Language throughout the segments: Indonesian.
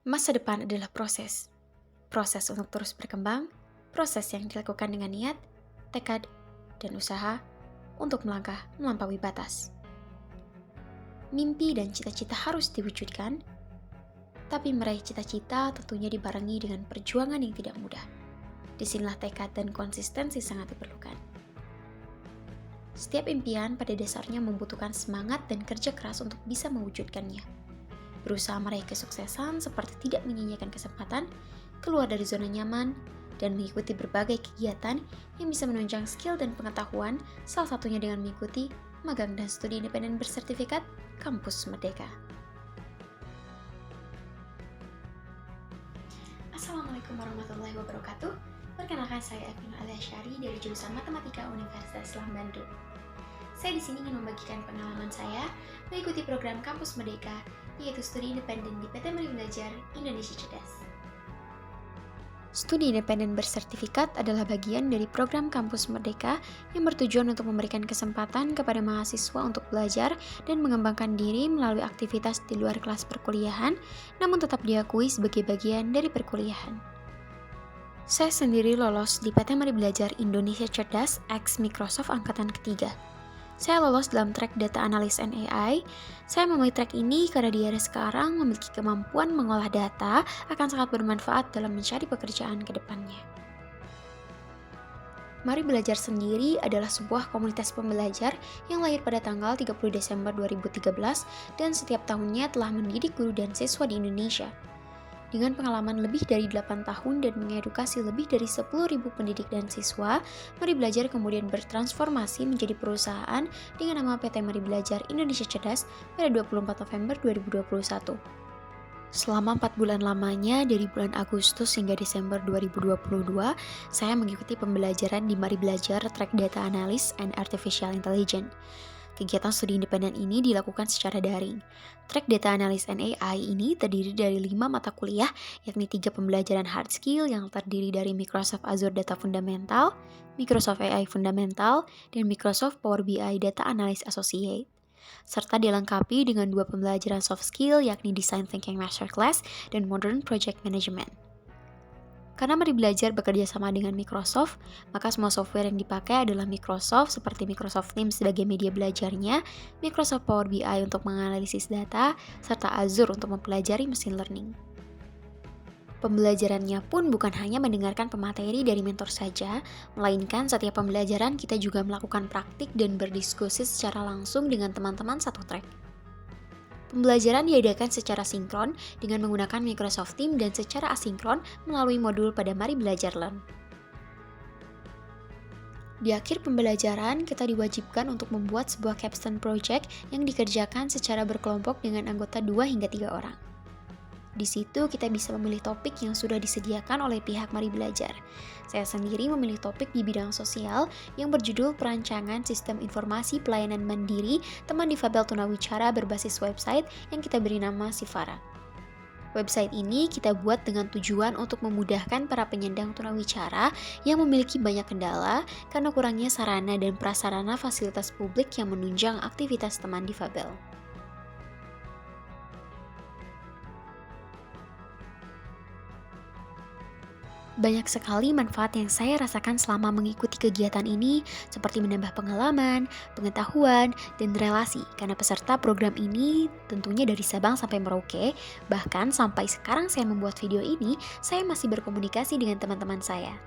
Masa depan adalah proses. Proses untuk terus berkembang, proses yang dilakukan dengan niat, tekad, dan usaha untuk melangkah melampaui batas. Mimpi dan cita-cita harus diwujudkan, tapi meraih cita-cita tentunya dibarengi dengan perjuangan yang tidak mudah. Disinilah tekad dan konsistensi sangat diperlukan. Setiap impian pada dasarnya membutuhkan semangat dan kerja keras untuk bisa mewujudkannya. Berusaha meraih kesuksesan seperti tidak menyia-nyiakan kesempatan, keluar dari zona nyaman, dan mengikuti berbagai kegiatan yang bisa menunjang skill dan pengetahuan, salah satunya dengan mengikuti magang dan studi independen bersertifikat Kampus Merdeka. Assalamualaikum warahmatullahi wabarakatuh. Perkenalkan, saya Evina Aliasyari dari jurusan Matematika Universitas Islam Bandung. Saya di sini ingin membagikan pengalaman saya mengikuti program Kampus Merdeka, yaitu studi independen di PT Mari Belajar Indonesia Cerdas. Studi independen bersertifikat adalah bagian dari program Kampus Merdeka yang bertujuan untuk memberikan kesempatan kepada mahasiswa untuk belajar dan mengembangkan diri melalui aktivitas di luar kelas perkuliahan, namun tetap diakui sebagai bagian dari perkuliahan. Saya sendiri lolos di PT Mari Belajar Indonesia Cerdas X Microsoft Angkatan Ketiga. Saya lolos dalam track Data Analysis and AI. Saya memilih track ini karena di era sekarang memiliki kemampuan mengolah data akan sangat bermanfaat dalam mencari pekerjaan ke depannya. Mari Belajar sendiri adalah sebuah komunitas pembelajar yang lahir pada tanggal 30 Desember 2013 dan setiap tahunnya telah mendidik guru dan siswa di Indonesia. Dengan pengalaman lebih dari 8 tahun dan mengedukasi lebih dari 10.000 pendidik dan siswa, Mari Belajar kemudian bertransformasi menjadi perusahaan dengan nama PT Mari Belajar Indonesia Cerdas pada 24 November 2021. Selama 4 bulan lamanya, dari bulan Agustus hingga Desember 2022, saya mengikuti pembelajaran di Mari Belajar Track Data Analysis and Artificial Intelligence. Kegiatan studi independen ini dilakukan secara daring. Track Data Analysis and AI ini terdiri dari 5 mata kuliah, yakni 3 pembelajaran hard skill yang terdiri dari Microsoft Azure Data Fundamental, Microsoft AI Fundamental, dan Microsoft Power BI Data Analysis Associate. Serta dilengkapi dengan 2 pembelajaran soft skill, yakni Design Thinking Masterclass dan Modern Project Management. Karena Mari Belajar bekerja sama dengan Microsoft, maka semua software yang dipakai adalah Microsoft seperti Microsoft Teams sebagai media belajarnya, Microsoft Power BI untuk menganalisis data, serta Azure untuk mempelajari machine learning. Pembelajarannya pun bukan hanya mendengarkan pemateri dari mentor saja, melainkan setiap pembelajaran kita juga melakukan praktik dan berdiskusi secara langsung dengan teman-teman satu track. Pembelajaran diadakan secara sinkron dengan menggunakan Microsoft Teams dan secara asinkron melalui modul pada Mari Belajar Learn. Di akhir pembelajaran, kita diwajibkan untuk membuat sebuah capstone project yang dikerjakan secara berkelompok dengan anggota 2 hingga 3 orang. Di situ kita bisa memilih topik yang sudah disediakan oleh pihak Mari Belajar. Saya sendiri memilih topik di bidang sosial yang berjudul Perancangan Sistem Informasi Pelayanan Mandiri Teman Difabel Tunawicara berbasis website yang kita beri nama Sifara. Website ini kita buat dengan tujuan untuk memudahkan para penyandang tunawicara yang memiliki banyak kendala karena kurangnya sarana dan prasarana fasilitas publik yang menunjang aktivitas teman difabel. Banyak sekali manfaat yang saya rasakan selama mengikuti kegiatan ini, seperti menambah pengalaman, pengetahuan, dan relasi. Karena peserta program ini tentunya dari Sabang sampai Merauke, bahkan sampai sekarang saya membuat video ini, saya masih berkomunikasi dengan teman-teman saya.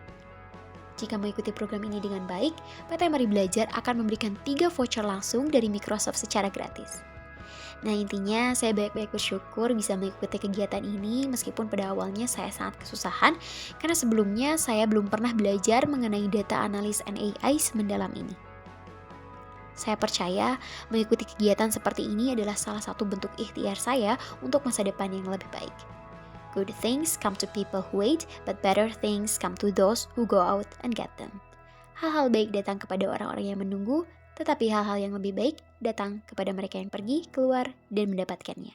Jika mengikuti program ini dengan baik, PT Mari Belajar akan memberikan 3 voucher langsung dari Microsoft secara gratis. Nah, intinya saya baik-baik bersyukur bisa mengikuti kegiatan ini meskipun pada awalnya saya sangat kesusahan karena sebelumnya saya belum pernah belajar mengenai data analis and AI semendalam ini. Saya percaya mengikuti kegiatan seperti ini adalah salah satu bentuk ikhtiar saya untuk masa depan yang lebih baik. Good things come to people who wait, but better things come to those who go out and get them. Hal-hal baik datang kepada orang-orang yang menunggu, tetapi hal-hal yang lebih baik datang kepada mereka yang pergi, keluar, dan mendapatkannya.